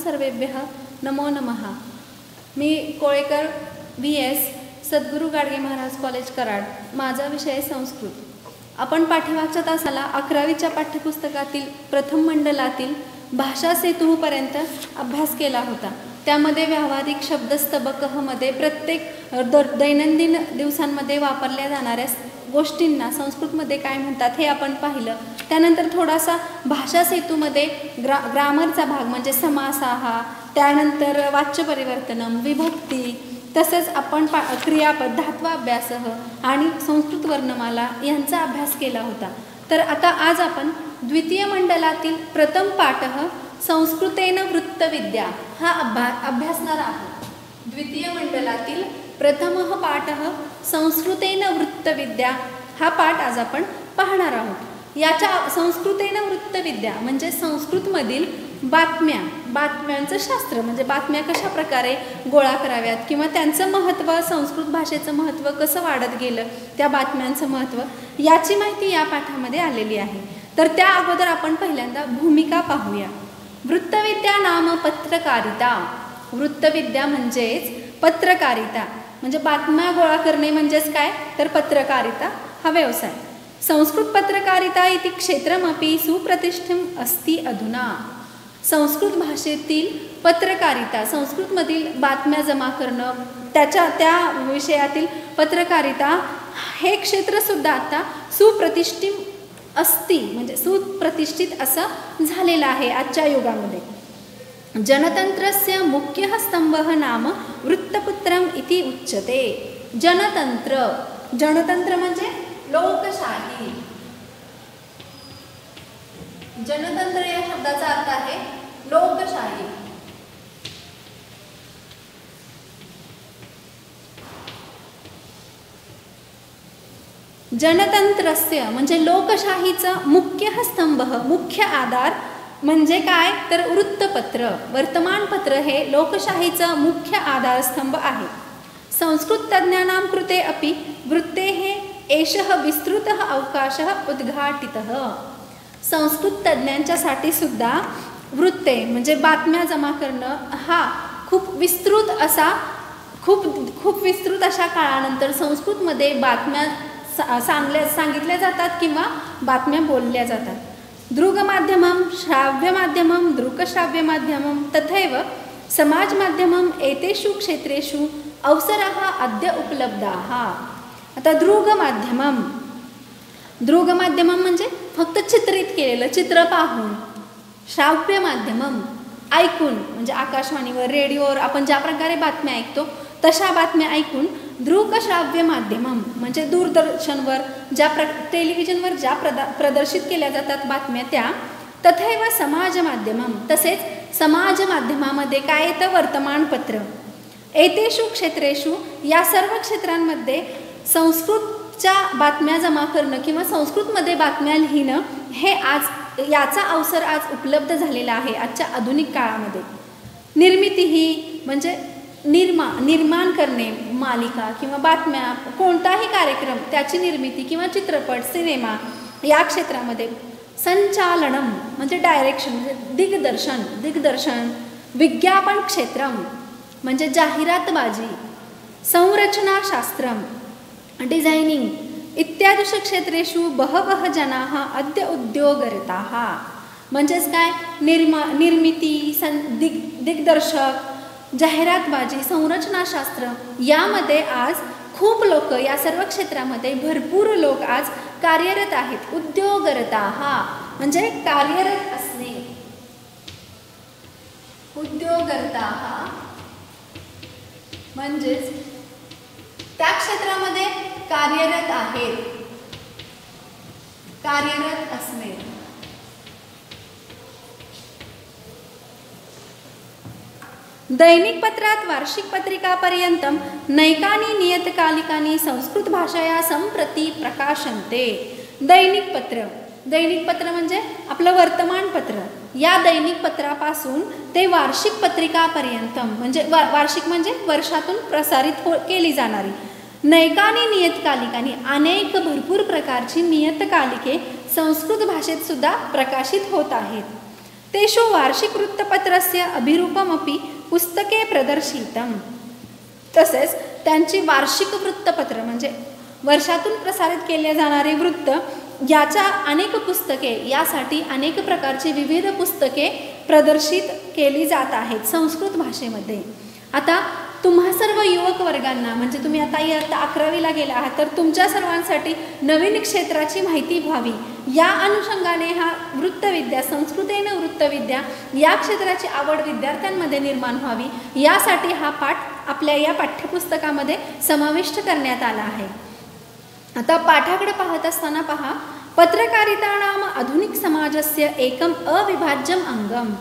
सर्वेभ्यः नमो नमः। मी कोळेकर VS, सद्गुरू Gadge Maharaj college Karad. माझा विषय संस्कृत। आपण पाठीमागच्या तासाला 11वीच्या पाठ्यपुस्तकातील प्रथम मंडलातील भाषा सेतूपर्यंत अभ्यास केला होता। त्यामध्ये व्यावहारिक शब्दस्तबकः मध्ये प्रत्येक दैनंदिन दिवसांमध्ये वापरल्या जाणाऱ्या गोष्टींना संस्कृतमध्ये काय म्हणतात हे आपण पाहिलं। त्यानंतर थोडासा भाषा सेतूमध्ये ग्रामरचा भाग म्हणजे समासाहा, त्यानंतर वाच्य परिवर्तनम, विभक्ती, तसेच आपण क्रियापद, धात्वाभ्यासः आणि संस्कृत वर्णमाला यांचा अभ्यास केला होता। तर आता आज आपण द्वितीय मंडलातील प्रथम पाठः संस्कृतेन वृत्तविद्या हा अभ्यासणार आहोत। द्वितीय मंडलातील प्रथमः पाठः संस्कृतेन वृत्तविद्या हा पाठ आज आपण पाहणार आहोत। याच्या संस्कृतेन वृत्तविद्या म्हणजे संस्कृतमधील बातम्यांचं शास्त्र, म्हणजे बातम्या कशा प्रकारे गोळा कराव्यात किंवा त्यांचं महत्त्व, संस्कृत भाषेचं महत्त्व कसं वाढत गेलं, त्या बातम्यांचं महत्त्व याची माहिती या पाठामध्ये आलेली आहे। तर त्या अगोदर आपण पहिल्यांदा भूमिका पाहूया। वृत्तविद्या नाम पत्रकारिता। वृत्तविद्या म्हणजेच पत्रकारिता, म्हणजे बातम्या गोळा करणे म्हणजेच काय तर पत्रकारिता हा व्यवसाय। संस्कृत पत्रकारिता इति क्षेत्रमपि सुप्रतिष्ठितम् अस्ति अधुना। संस्कृत भाषेतील पत्रकारिता, संस्कृतमधील बातम्या जमा करणं, त्या विषयातील पत्रकारिता हे क्षेत्रसुद्धा आता सुप्रतिष्ठित अस्ति म्हणजे सुप्रतिष्ठित असं झालेलं आहे आजच्या युगामध्ये। जनतंत्रस्य मुख्यः स्तंभः नाम वृत्तपत्रम् इति उच्यते। जनतंत्र म्हणजे लोकशाही। जनतंत्र या शब्दाचा अर्थ आहे लोकशाही। जनतंत्रस्य म्हणजे लोकशाहीचा मुख्य स्तंभ, मुख्य आधार म्हणजे काय तर वृत्तपत्र, वर्तमानपत्र हे लोकशाहीचा मुख्य आधारस्तंभ आहे। संस्कृत तज्ञानां कृते अपि वृत्तेः एषः विस्तृतः अवकाशः उद्घाटितः। संस्कृत तज्ञांच्यासाठी सुद्धा वृत्ते म्हणजे बातम्या जमा करणं हा खूप विस्तृत अशा काळानंतर संस्कृतमध्ये बातम्या सांगितल्या जातात किंवा बातम्या बोलल्या जातात। दृगमाध्यमं, श्राव्यमाध्यमं, दृकश्राव्यमाध्यमं तथैव समाजमाध्यमं एतेषु क्षेत्रेषु अवसराः अद्य उपलब्धाः। आता दृगमाध्यमं म्हणजे फक्त चित्रित केलेलं, चित्र पाहून। श्राव्य माध्यमं ऐकून म्हणजे आकाशवाणीवर, रेडिओवर आपण ज्या प्रकारे बातम्या ऐकतो तशा बातम्या ऐकून। दृकश्राव्य माध्यमं म्हणजे दूरदर्शनवर टेलिव्हिजनवर ज्या प्रदर्शित केल्या जातात बातम्या त्या। तथैव समाज माध्यमं तसेच समाज माध्यमामध्ये काय येतं वर्तमानपत्र। एतेषु क्षेत्रेषु या सर्व क्षेत्रांमध्ये संस्कृतच्या बातम्या जमा करणं किंवा संस्कृतमध्ये बातम्या लिहिणं हे आज याचा अवसर आज उपलब्ध झालेला आहे आजच्या आधुनिक काळामध्ये। निर्मिती ही म्हणजे निर्माण करणे, मालिका किंवा बातम्या, कोणताही कार्यक्रम त्याची निर्मिती किंवा चित्रपट, सिनेमा या क्षेत्रामध्ये। संचालनम म्हणजे डायरेक्शन म्हणजे दिग्दर्शन। विज्ञापन क्षेत्रम म्हणजे जाहिरातबाजी। संरचनाशास्त्रम डिझायनिंग इत्यादीषु क्षेत्रेषु बहवः जनाः अद्य उद्योगरताः। म्हणजेच काय निर्मिती, दिग्दर्शक, जाहिरातबाजी, संरचनाशास्त्र यामध्ये आज खूप लोक, या सर्व क्षेत्रामध्ये भरपूर लोक आज कार्यरत आहेत। उद्योगरताः म्हणजे कार्यरत असणे। उद्योगरताः म्हणजेच त्या क्षेत्रामध्ये कार्यरत आहेत, कार्यरत असणे। दैनिक पत्रात वार्षिक पत्रिकापर्यंतं नैकानि नियतकालिकानि संस्कृत भाषया सम्प्रति प्रकाशन्ते। दैनिक पत्र म्हणजे आपलं वर्तमानपत्र। या दैनिक पत्रापासून ते वार्षिक पत्रिकापर्यंत म्हणजे वार्षिक म्हणजे वर्षातून प्रसारित केली जाणारी। नैकानि नियतकालिकानि अनेक भरपूर प्रकारची नियतकालिके संस्कृत भाषेत सुद्धा प्रकाशित होत आहेत। तेषु वार्षिकवृत्तपत्रस्य अभिरूपमपि पुस्तके प्रदर्शितम्. तसेच त्यांची वार्षिक वृत्तपत्र म्हणजे वर्षातून प्रसारित केले जाणारे वृत्त याच्या अनेक पुस्तके, यासाठी अनेक प्रकारची विविध पुस्तके प्रदर्शित केली जात आहेत संस्कृत भाषेमध्ये. आता तुम्हा सर्व युवक वर्गांना म्हणजे तुम्ही आता इयत्ता 11वीला गेला आहात, तर तुमच्या सर्वांसाठी नवीन क्षेत्राची माहिती व्हावी या अनुषंगाने हा वृत्तविद्या, संस्कृतेन वृत्तविद्या या क्षेत्राची आवड विद्यार्थ्यांमध्ये निर्माण व्हावी यासाठी हा पाठ आपल्या या पाठ्यपुस्तकामध्ये समाविष्ट करण्यात आला आहे. आता पाठाकडे पाहत असताना पहा, पत्रकारिता नाम आधुनिक समाजस्य एकम अविभाज्यम अंगम.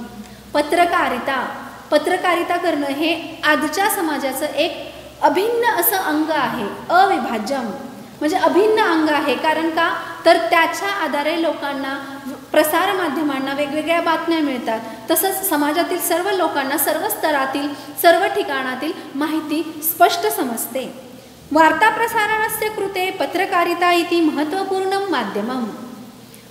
पत्रकारिता करणं हे आजच्या समाजाचं एक अभिन्न असं अंग आहे. अविभाज्यम म्हणजे अभिन्न अंग आहे. कारण का, तर त्याच्या आधारे लोकांना, प्रसारमाध्यमांना वेगवेगळ्या बातम्या मिळतात. तसंच समाजातील सर्व लोकांना, सर्व स्तरातील, सर्व ठिकाणातील माहिती स्पष्ट समजते. वार्ताप्रसारणस्य कृते पत्रकारिता इति महत्त्वपूर्णं माध्यमं.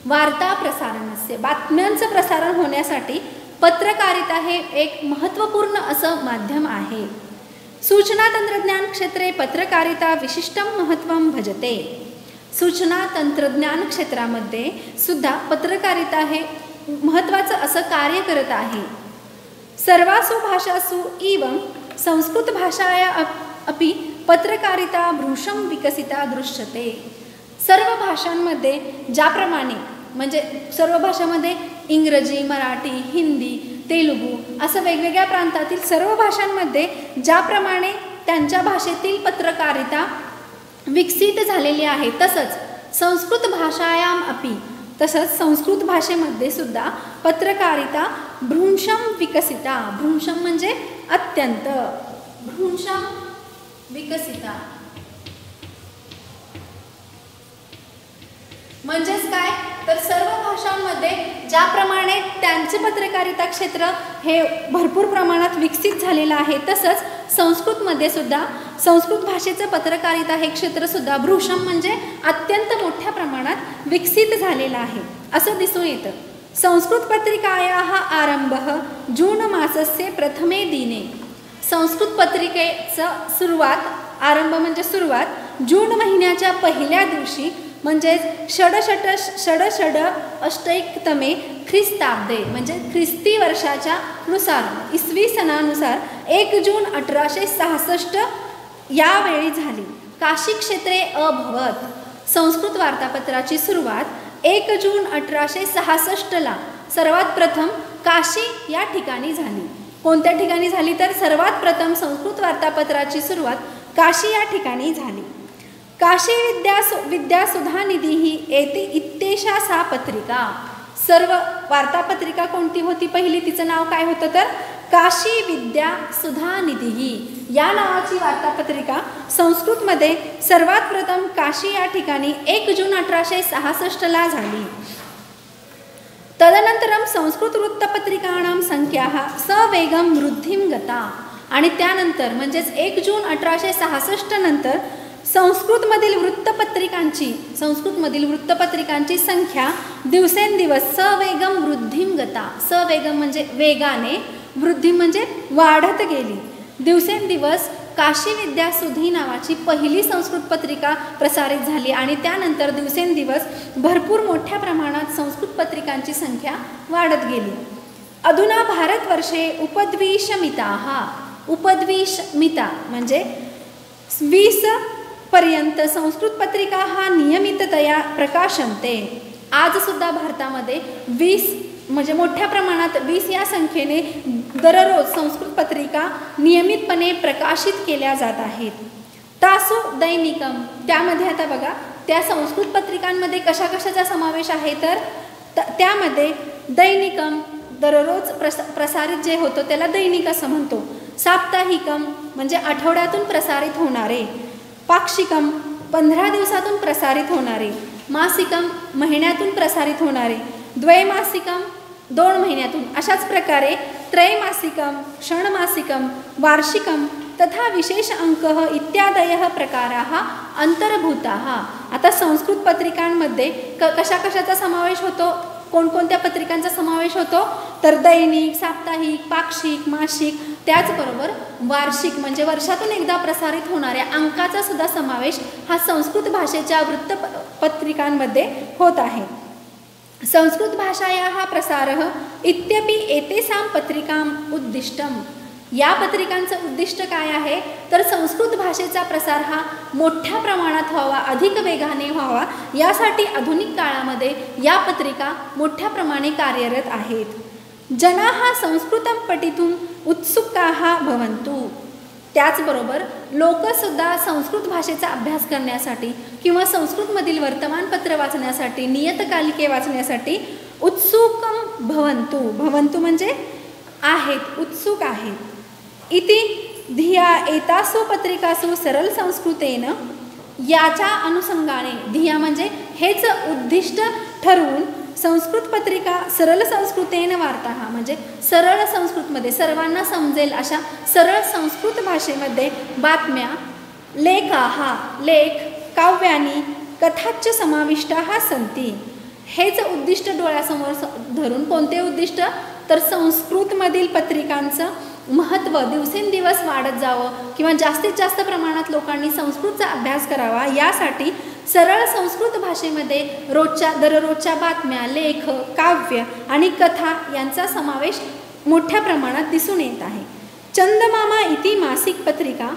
वार्ताप्रसारणस्य बातम्यांचं प्रसारण होण्यासाठी पत्रकारिता हे एक महत्त्वपूर्ण असं माध्यम आहे. सूचना तंत्रज्ञान क्षेत्रे पत्रकारिता विशिष्टं महत्त्वं भजते. सूचना तंत्रज्ञान क्षेत्रामध्ये सुद्धा पत्रकारिता हे महत्त्वाचं असं कार्य करत आहे. सर्वासु भाषासु एवं संस्कृत भाषाया अपि पत्रकारिता भ्रूशं विकसिता दृश्यते. सर्व भाषांमध्ये ज्याप्रमाणे म्हणजे सर्व भाषामध्ये इंग्रजी, मराठी, हिंदी, तेलुगू असं वेगवेगळ्या प्रांतातील सर्व भाषांमध्ये ज्याप्रमाणे त्यांच्या भाषेतील पत्रकारिता विकसित झालेली आहे, तसंच संस्कृत भाषायाम अपि, तसंच संस्कृत भाषेमध्ये सुद्धा पत्रकारिता भ्रूशं विकसिता. भ्रूशं म्हणजे अत्यंत, भ्रूशं विकसिता म्हणजेच काय, तर सर्व भाषांमध्ये ज्याप्रमाणे त्यांचे पत्रकारिता क्षेत्र हे भरपूर प्रमाणात विकसित झालेलं आहे, तसंच संस्कृतमध्ये सुद्धा संस्कृत भाषेचं पत्रकारिता हे क्षेत्रसुद्धा भ्रूशं म्हणजे अत्यंत मोठ्या प्रमाणात विकसित झालेलं आहे असं दिसून येतं. संस्कृत पत्रिकायाः आरंभः जून मासस्य प्रथमे दिने. संस्कृत पत्रिकेचं सुरुवात, आरंभ म्हणजे सुरुवात जून महिन्याच्या पहिल्या दिवशी म्हणजेच षडषड अष्टैकतमे ख्रिस्ताब्दे म्हणजे ख्रिस्ती वर्षाच्या नुसार, इसवी सणानुसार 1 जून 1866 यावेळी झाली. काशी क्षेत्रे अभवत. संस्कृत वार्तापत्राची सुरुवात 1 जून 1866ला सर्वात प्रथम काशी या ठिकाणी झाली. कोणत्या ठिकाणी झाली, तर सर्वात प्रथम संस्कृत वार्तापत्राची सुरुवात काशी या ठिकाणी झाली. काशी विद्यासुधा निधी ही येते इत्येषा सा पत्रिका. सर्व वार्तापत्रिका कोणती होती, पहिली तिचं नाव काय होतं, तर काशी विद्यासुधा निधी या नावाची वार्तापत्रिका संस्कृतमध्ये सर्वात प्रथम काशी या ठिकाणी 1 जून 1866ला झाली. तदनंतरम संस्कृत वृत्तपत्रिकाणां संख्याः सवेगं वृद्धिं गता. आणि त्यानंतर म्हणजेच 1 जून 1866 नंतर संस्कृतमधील वृत्तपत्रिकांची संख्या दिवसेंदिवस सवेगं वृद्धिं गता. सवेगं म्हणजे वेगाने, वृद्धी म्हणजे वाढत गेली. दिवसेंदिवस काशी विद्यासुधी नावाची पहिली संस्कृत पत्रिका प्रसारित झाली आणि त्यानंतर दिवसेंदिवस भरपूर मोठ्या प्रमाणात संस्कृत पत्रिकांची संख्या वाढत गेली. अधुना भारतवर्षे उपद्विशमिता म्हणजे 20 पर्यंत संस्कृत पत्रिका हा नियमिततया प्रकाशनते. आज सुद्धा भारतामध्ये 20 म्हणजे मोठ्या प्रमाणात 20 या संख्येने दररोज संस्कृत पत्रिका नियमितपणे प्रकाशित केल्या जात आहेत. तासु दैनिकम, त्यामध्ये आता बघा त्या संस्कृत पत्रिकांमध्ये कशा कशाचा समावेश आहे, तर त्यामध्ये दैनिकम दररोज प्रसारित जे होतं त्याला दैनिक असं म्हणतो. साप्ताहिकम म्हणजे आठवड्यातून प्रसारित होणारे. पाक्षिकम 15 दिवसातून प्रसारित होणारे. मासिकम महिन्यातून प्रसारित होणारे. द्वैमासिकम 2 महिन्यातून. अशाच प्रकारे त्रैमासिकम, षण्मासिकम, वार्षिकम तथा विशेष अंकः इत्यादयः प्रकाराः अंतर्भूताः. आता संस्कृत पत्रिकांमध्ये कशा कशाचा समावेश होतो, कोणकोणत्या पत्रिकांचा समावेश होतो तर दैनिक, साप्ताहिक, पाक्षिक, मासिक, त्याचबरोबर वार्षिक म्हणजे वर्षातून एकदा प्रसारित होणाऱ्या अंकाचा सुद्धा समावेश हा संस्कृत भाषेच्या वृत्तपत्रिकांमध्ये होत आहे. संस्कृत भाषायाः प्रसारः इत्यपि एतेषां पत्रिकाम् उद्दिष्टम्. या पत्रिकांचं उद्दिष्ट काय आहे तर संस्कृत भाषेचा प्रसार हा मोठ्या प्रमाणात व्हावा, अधिक वेगाने व्हावा, यासाठी आधुनिक काळामध्ये या पत्रिका मोठ्या प्रमाणे कार्यरत आहेत. जनाः संस्कृतं पठितुं उत्सुकाः भवन्तु. त्याचबरोबर लोकसुद्धा संस्कृत भाषेचा अभ्यास करण्यासाठी किंवा संस्कृतमधील वर्तमानपत्र वाचण्यासाठी, नियतकालिके वाचण्यासाठी उत्सुकं भवन्तु. भवन्तु म्हणजे आहेत, उत्सुक आहेत. इति धिया एतासु पत्रिकासु सरल संस्कृतेन. याच्या अनुषंगाने धिया म्हणजे हेच उद्दिष्ट ठरवून संस्कृत पत्रिका सरळ संस्कृतेन वार्ताः म्हणजे सरळ संस्कृतमध्ये सर्वांना समजेल अशा सरळ संस्कृत भाषेमध्ये बातम्या, लेखाः लेख, काव्यानी, कथाच्च समाविष्टाः सन्ति. हेच उद्दिष्ट डोळ्यासमोर धरून कोणते उद्दिष्ट तर संस्कृतमधील पत्रिकांचं महत्त्व दिवसेंदिवस वाढत जावं किंवा जास्तीत जास्त प्रमाणात लोकांनी संस्कृतचा अभ्यास करावा, यासाठी सरळ संस्कृत भाषेमध्ये दररोजच्या बातम्या, लेख, काव्य आणि कथा यांचा समावेश मोठ्या प्रमाणात दिसून येत आहे. चंदमामा इति मासिक पत्रिका.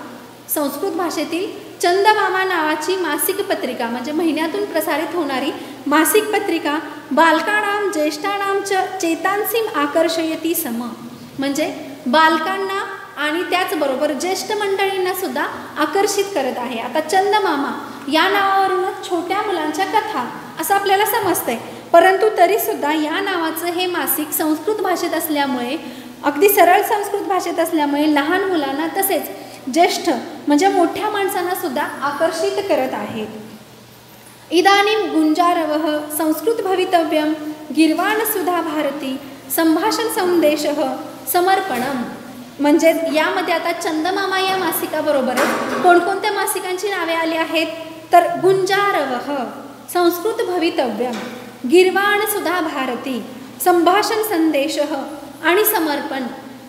संस्कृत भाषेतील चंदमामा नावाची मासिक पत्रिका म्हणजे महिन्यातून प्रसारित होणारी मासिक पत्रिका बालकानां ज्येष्ठानां च चेतांसीम आकर्षयती सम. म्हणजे बालकांना आणि त्याचबरोबर ज्येष्ठ मंडळींना सुद्धा आकर्षित करत आहे. आता चंदमामा या नावावरूनच छोट्या मुलांच्या कथा असं आपल्याला समजतंय, परंतु तरीसुद्धा या नावाचं हे मासिक संस्कृत भाषेत असल्यामुळे, अगदी सरळ संस्कृत भाषेत असल्यामुळे लहान मुलांना तसेच ज्येष्ठ म्हणजे मोठ्या माणसांना सुद्धा आकर्षित करत आहेत. इदानीं गुंजारवः संस्कृत भवितव्यं गीर्वाण सुधा भारती संभाषण संदेशः समर्पणम. म्हणजे यामध्ये आता चंदमामा या मासिकाबरोबरच कोणकोणत्या मासिकांची नावे आली आहेत तर गुंजारवः, संस्कृत भवितव्यम, गीर्वाण सुधा भारती, संभाषण संदेशः आणि समर्पण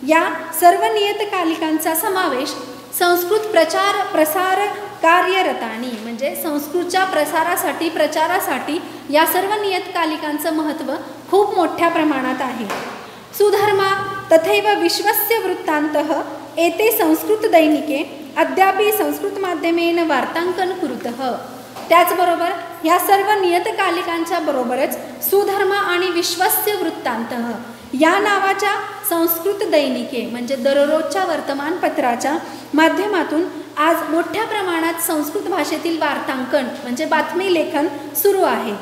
या सर्व नियतकालिकांचा समावेश संस्कृत प्रसार कार्यरतानी म्हणजे संस्कृतच्या प्रचारासाठी या सर्व नियतकालिकांचं महत्त्व खूप मोठ्या प्रमाणात आहे. सुधर्मा तथैव विश्वस्य वृत्तान्तः एते संस्कृत दैनिके अद्यापि संस्कृत माध्यमेन वार्तांकन कुरुतः. त्याचबरोबर या सर्व नियतकालिकांच्या बरोबरच सुधर्मा आणि विश्वस्य वृत्तान्तः या नावाच्या संस्कृत दैनिके म्हणजे दररोजच्या वर्तमानपत्राच्या माध्यमातून आज मोठ्या प्रमाणात संस्कृत भाषेतील वार्तांकन म्हणजे बातमी लेखन सुरू आहे.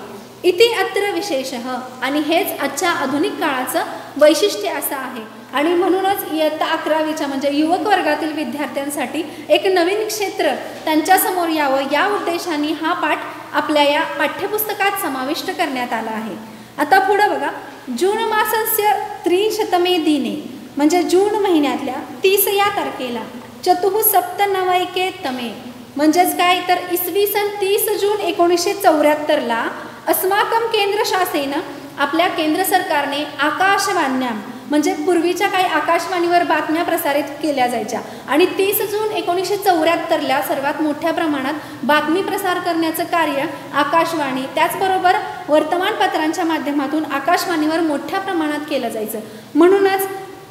इति अत्र विशेषः. आणि हेच आजच्या आधुनिक काळाचं वैशिष्ट्य असं आहे आणि म्हणूनच इयत्ता 11वीच्या म्हणजे युवक वर्गातील विद्यार्थ्यांसाठी एक नवीन क्षेत्र त्यांच्यासमोर यावं या उद्देशाने हा पाठ आपल्या या पाठ्यपुस्तकात समाविष्ट करण्यात आला आहे. आता पुढं बघा, जून मासस्य 30 दिने म्हणजे जून महिन्यातल्या 30 या तारखेला चतुः सप्तनवैके तमे म्हणजेच काय तर इसवी सन 30 जून 1974ला अस्माकं केंद्रशासेन आपल्या केंद्र सरकारने आकाशवाण्यां म्हणजे पूर्वीच्या काही आकाशवाणीवर बातम्या प्रसारित केल्या जायच्या आणि 30 जून 1974ला सर्वात मोठ्या प्रमाणात बातमी प्रसार करण्याचं कार्य आकाशवाणी त्याचबरोबर वर्तमानपत्रांच्या माध्यमातून आकाशवाणीवर मोठ्या प्रमाणात केलं जायचं. म्हणूनच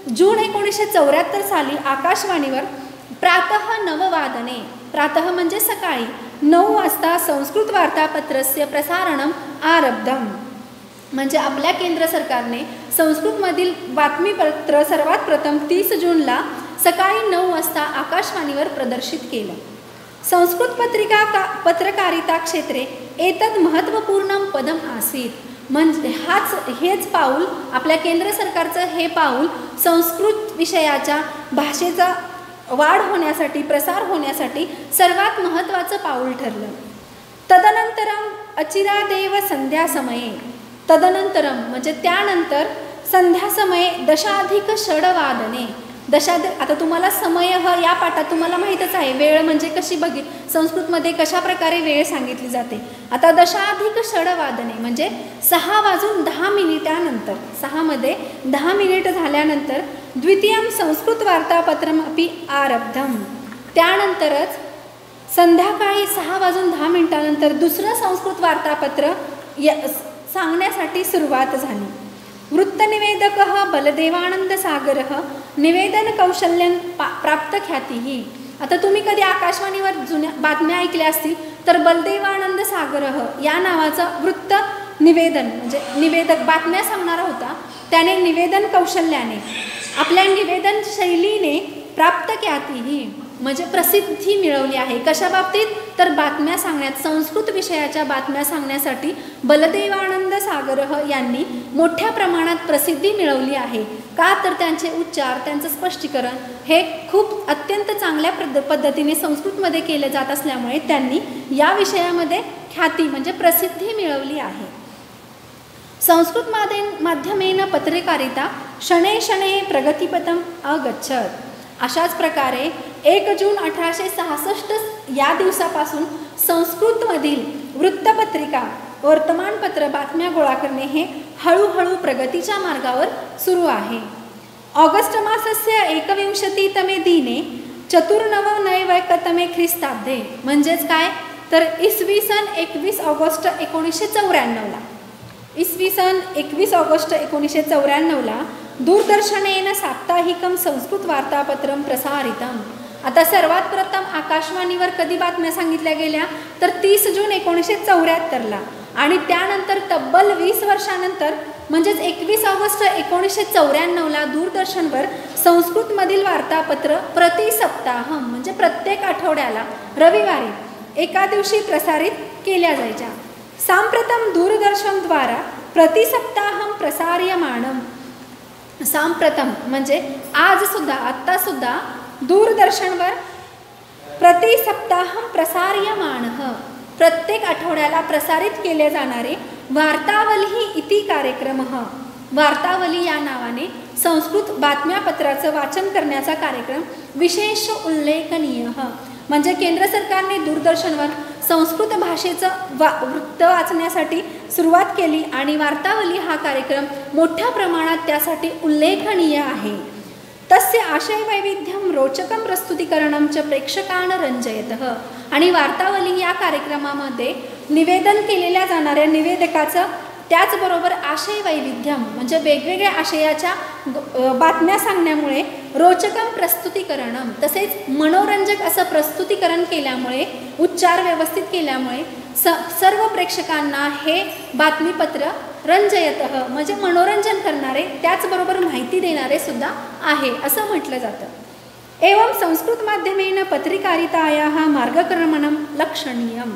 जून 1974 साली आकाशवाणीवर प्रातः 9 वादने, प्रातः म्हणजे सकाळी 9 वाजता संस्कृत वार्तापत्रस्य प्रसारणम आरब्धम. म्हणजे आपल्या केंद्र सरकारने संस्कृतमधील बातमीपत्र सर्वात प्रथम 30 जूनला सकाळी 9 वाजता आकाशवाणीवर प्रदर्शित केलं. संस्कृत पत्रकारिता क्षेत्रे एतद महत्त्वपूर्णं पदम आसीत. म्हणजे हेच पाऊल आपल्या केंद्र सरकारचं हे पाऊल संस्कृत विषयाच्या भाषेचा वाढ होण्यासाठी प्रसार होण्यासाठी सर्वात महत्त्वाचं पाऊल ठरलं. तदनंतरम अचिरादेव संध्यासमये, तदनंतरम म्हणजे त्यानंतर संध्यासमये 10 अधिक 6 वादने आता तुम्हाला समय या पाठात तुम्हाला माहीतच आहे वेळ म्हणजे कशी संस्कृतमध्ये कशा प्रकारे वेळ सांगितली जाते. आता दशाधिक षडवादने म्हणजे 6:10 6मध्ये 10 मिनिट झाल्यानंतर द्वितीयं संस्कृत वार्तापत्रम अपि आरब्धम. त्यानंतरच संध्याकाळी 6:10 दुसरं संस्कृत वार्तापत्र सांगण्यासाठी सुरुवात झाली. वृत्तनिवेदक बलदेवानंद सागर निवेदन कौशल्यं प्राप्त ख्याती. आता तुम्ही कधी आकाशवाणीवर जुन्या बातम्या ऐकल्या असतील तर बलदेवानंद सागर या नावाचं वृत्त निवेदन म्हणजे निवेदक बातम्या सांगणारा होता. त्याने निवेदन कौशल्याने आपल्या निवेदन शैलीने प्राप्त ख्याती म्हणजे प्रसिद्धी मिळवली आहे. कशा बाबतीत तर बातम्या सांगण्यात संस्कृत विषयाच्या बातम्या सांगण्यासाठी बलदेवानंद सागर यांनी मोठ्या प्रमाणात प्रसिद्धी मिळवली आहे. का तर त्यांचे उच्चार त्यांचं स्पष्टीकरण हे खूप अत्यंत चांगल्या पद्धतीने संस्कृतमध्ये केले जात असल्यामुळे त्यांनी या विषयामध्ये ख्याती म्हणजे प्रसिद्धी मिळवली आहे. संस्कृत माध्यमेन पत्रकारिता शनै शनै प्रगतिपथम अगच्छत. अशाच प्रकारे 1 जून 1866 या दिवसापासून संस्कृतमधील वृत्तपत्रिका वर्तमानपत्र बातम्या गोळा करणे हे हळूहळू प्रगतीच्या मार्गावर सुरू आहे. ऑगस्ट मासस्य 21तमे दिने 499 ख्रिस्ताब्दे म्हणजेच काय तर इसवी सन 21 ऑगस्ट 1994ला इसवी सन 21 ऑगस्ट 1994ला दूरदर्शनेन साप्ताहिकं संस्कृत वार्तापत्रं प्रसारितम. आता सर्वात प्रथम आकाशवाणीवर कधी बातम्या सांगितल्या गेल्या तर 30 जून 1974ला आणि त्यानंतर तब्बल 20 वर्षानंतर म्हणजेच 21 ऑगस्ट 1994ला दूरदर्शनवर संस्कृतमधील वार्तापत्र प्रति सप्ताह म्हणजे प्रत्येक आठवड्याला रविवारी एका दिवशी प्रसारित केल्या जायच्या. सांप्रतम दूरदर्शनद्वारा प्रति सप्ताहं प्रसार्यमाणं. सांप्रतम म्हणजे आत्ता सुद्धा दूरदर्शनवर प्रति सप्ताहं प्रसार्यमाणः प्रत्येक आठवड्याला प्रसारित केले जाणारे वार्तावली इति कार्यक्रमः. वार्तावली या नावाने संस्कृत बातम्यापत्राचं वाचन करण्याचा कार्यक्रम विशेष उल्लेखनीय म्हणजे केंद्र सरकारने दूरदर्शनवर संस्कृत भाषेचं वृत्त वाचण्यासाठी सुरुवात केली आणि वार्तावली हा कार्यक्रम मोठ्या प्रमाणात त्यासाठी उल्लेखनीय आहे. तस्य आशय वैविध्यं रोचकं प्रस्तुतीकरणं च प्रेक्षकान् रंजयतः. आणि वार्तावली या कार्यक्रमामध्ये निवेदन केलेल्या जाणाऱ्या निवेदकाचं त्याचबरोबर आशय वैविध्यम म्हणजे वेगवेगळ्या आशयाच्या बातम्या सांगण्यामुळे रोचकं प्रस्तुतीकरणं तसेच मनोरंजक असं प्रस्तुतीकरण केल्यामुळे उच्चार व्यवस्थित केल्यामुळे सर्व प्रेक्षकांना हे बातमीपत्र रंजयतः म्हणजे मनोरंजन करणारे त्याचबरोबर माहिती देणारे सुद्धा आहे असं म्हटलं जातं. एवं संस्कृत माध्यमेन पत्रकारितायाः मार्गक्रमणं लक्षणीयम.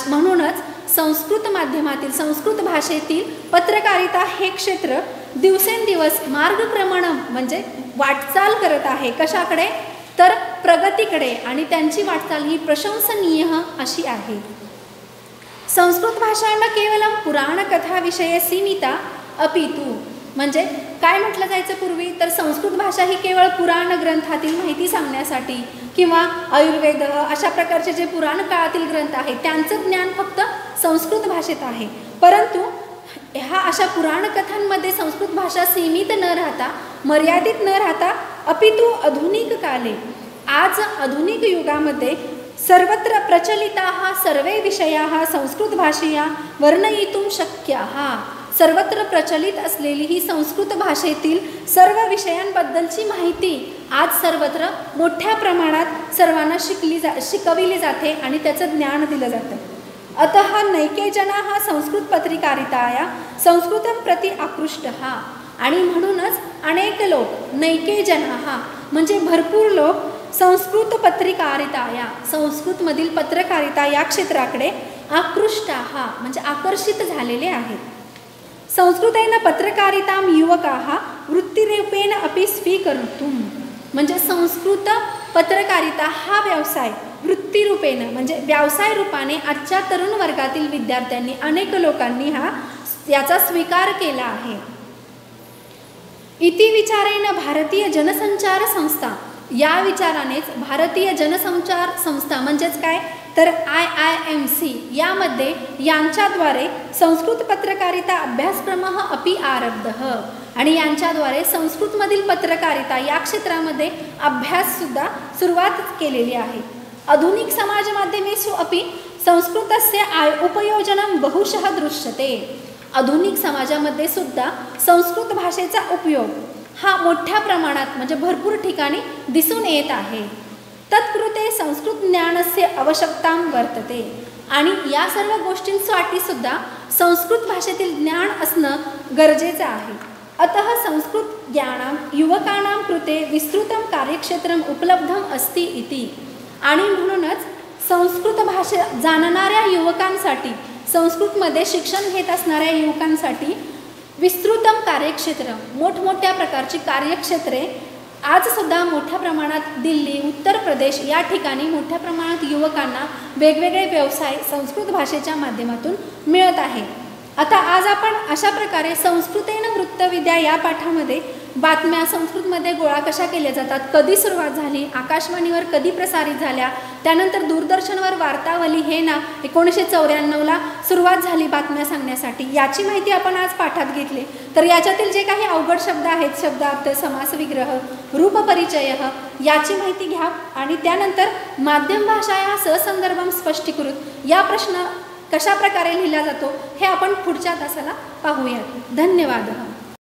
म्हणूनच संस्कृत माध्यमातील संस्कृत भाषेतील पत्रकारिता हे क्षेत्र दिवसेंदिवस मार्गक्रमण म्हणजे वाटचाल करत आहे. कशाकडे तर प्रगतीकडे आणि त्यांची वाटचाल ही प्रशंसनीय अशी आहे. संस्कृत भाषा न केवलम पुराणकथा विषय सीमिता अपितु म्हणजे काय म्हटलं जायचं पूर्वी तर संस्कृत भाषा ही केवळ पुराण ग्रंथातील माहिती सांगण्यासाठी किंवा आयुर्वेद अशा प्रकारचे जे पुराण काळातील ग्रंथ आहेत त्यांचं ज्ञान फक्त संस्कृत भाषेत आहे. परंतु ह्या अशा पुराण कथांमध्ये संस्कृत भाषा सीमित न राहता मर्यादित न राहता अपितु आधुनिक काले आज आधुनिक युगामध्ये सर्वत्र प्रचलिताः सर्वे विषयाः संस्कृत भाषेया वर्णयितुं शक्याः. सर्वत्र प्रचलित असलेली ही संस्कृत भाषेतील सर्व विषयांबद्दलची माहिती आज सर्वत्र मोठ्या प्रमाणात सर्वांना शिकविली जाते आणि त्याचं ज्ञान दिलं जातं. अतः नैके जनाः संस्कृत पत्रकारिताया संस्कृतं प्रति आकृष्टः. आणि म्हणूनच अनेक लोक नैके जनाः म्हणजे भरपूर लोक संस्कृत पत्रकारिताया संस्कृतमधील पत्रकारिता या क्षेत्राकडे आकृष्टाः म्हणजे आकर्षित झालेले आहेत. संस्कृतेन पत्रकारितां युवकाः वृत्तिरूपेण अपि स्वीकर्तुं म्हणजे संस्कृत पत्रकारिता हा व्यवसाय वृत्तिरूपेण म्हणजे व्यवसाय रूपाने आजच्या तरुण वर्गातील विद्यार्थ्यांनी अनेक लोकांनी याचा स्वीकार केला आहे. इति विचारेण भारतीय जनसंचार संस्था, या विचारानेच भारतीय जनसंचार संस्था म्हणजेच काय तर IIMC यामध्ये यांच्याद्वारे संस्कृत पत्रकारिता अभ्यासक्रमः अपि आरब्धः आणि यांच्याद्वारे संस्कृतमधील पत्रकारिता या क्षेत्रामध्ये अभ्याससुद्धा सुरुवात केलेली आहे. आधुनिक समाजमाध्यमेषु अपि संस्कृतस्य उपयोजनं बहुशः दृश्यते. आधुनिक समाजामध्ये सुद्धा संस्कृत भाषेचा उपयोग हा मोठ्या प्रमाणात म्हणजे भरपूर ठिकाणी दिसून येत आहे. तत्कृते संस्कृत ज्ञानस्य आवश्यकता वर्तते आणि या सर्व गोष्टींसाठी सुद्धा संस्कृत भाषेतील ज्ञान असणं गरजेचं आहे. अतः संस्कृत ज्ञानां युवकानां कृते विस्तृतं कार्यक्षेत्रम उपलब्धम अस्ति इति. आणि म्हणूनच संस्कृत भाषा जाणणाऱ्या युवकांसाठी, संस्कृतमध्ये शिक्षण घेत असणाऱ्या युवकांसाठी विस्तृतम कार्यक्षेत्र, मोठमोठ्या प्रकारची कार्यक्षेत्रे आजसुद्धा मोठ्या प्रमाणात दिल्ली, उत्तर प्रदेश या ठिकाणी मोठ्या प्रमाणात युवकांना वेगवेगळे व्यवसाय संस्कृत भाषेच्या माध्यमातून मिळत आहे. आता आज आपण अशा प्रकारे संस्कृतेन वृत्तविद्या या पाठामध्ये बातम्या संस्कृतमध्ये गोळा कशा केल्या जातात, कधी सुरुवात झाली, आकाशवाणीवर कधी प्रसारित झाल्या, त्यानंतर दूरदर्शनवर वार्तावली हे ना 1994ला सुरुवात झाली बातम्या सांगण्यासाठी, याची माहिती आपण आज पाठात घेतली. तर याच्यातील जे काही अवघड शब्द आहेत, शब्दार्थ, समासविग्रह, रूपपरिचय याची माहिती घ्या आणि त्यानंतर माध्यम भाषाया सहसंदर्भम स्पष्टीकृत या प्रश्न कशा प्रकारे लिहिला जातो हे आपण पुढच्या तासाला पाहूयात. धन्यवाद.